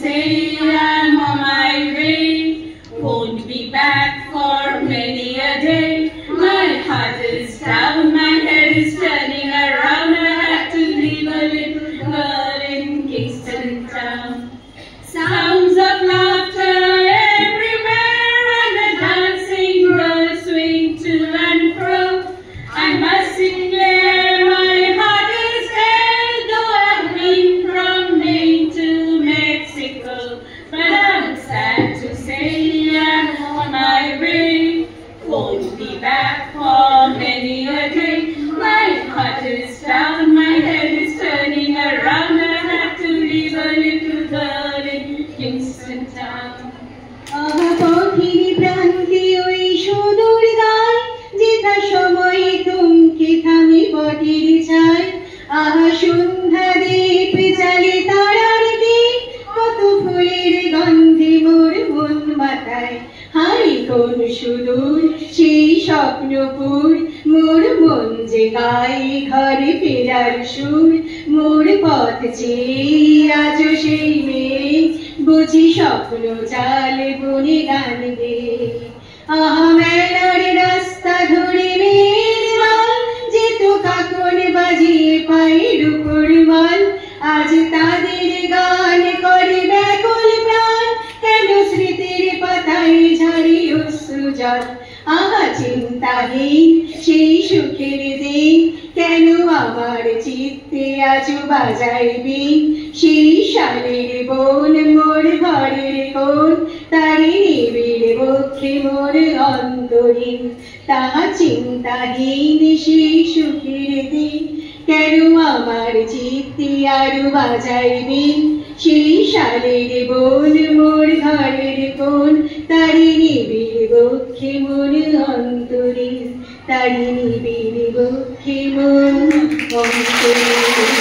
say I'm on my way, won't be back for many a day. My heart is down, my head is turning around. I have to leave a little girl in Kingston town. Sounds of laughter everywhere, and the dancing girls swing to and fro. I must declare my heart is dead, though I've been from Maine to Mexico. But I'm sad to say I'm on my way, won't be back for many a day. My heart is down, my head is turning around. I have to leave a little girl in Kingston town. পথির প্রান্তে ওই সুদূর গায়, যেথা সময়ে থমকে থামে বটের ছায়। আহা সন্ধ্যা দ্বীপ জালে তারার দ্বীপ, কত ফুলের গন্ধে মোর মন মাতায়। হায় কোন সুদূর সেই স্বপ্নপুর, মোর মন যে গায় ঘরে ফেরার সুর। মোর পথ চেয়ে আজ সেই মেয়ে, বুঝি স্বপ্ন চাল বনে গান গে। আহা মেলার রাস্তা ধরে মেয়ের দল, যেত কাকন বাজিয়ে পায়ের উপর মাল। আজ তাদের গান করে ব্যাকুল প্রাণ, কেন স্মৃতির পাতায় ঝরে অশ্রু জল। আহা চিন্তাহীন সেই সুখের দিন, কেন আমার চিত্তে আজ বাজায় বিন। সেই সালের বন মোর ঘরের কোণ, তারি নিবিড় বক্ষে মোর অন্তরীণ। তাহা চিন্তাহীন সেই সুখের দিন, কেন আমার চিত্তে আরো বাজায় বিন। সেই সালের বন মোর ঘরের কোণ, তারি নিবিড় বক্ষে মোর অন্তরীণ। তারি নিবিড় বক্ষে মোর অন্তরীণ।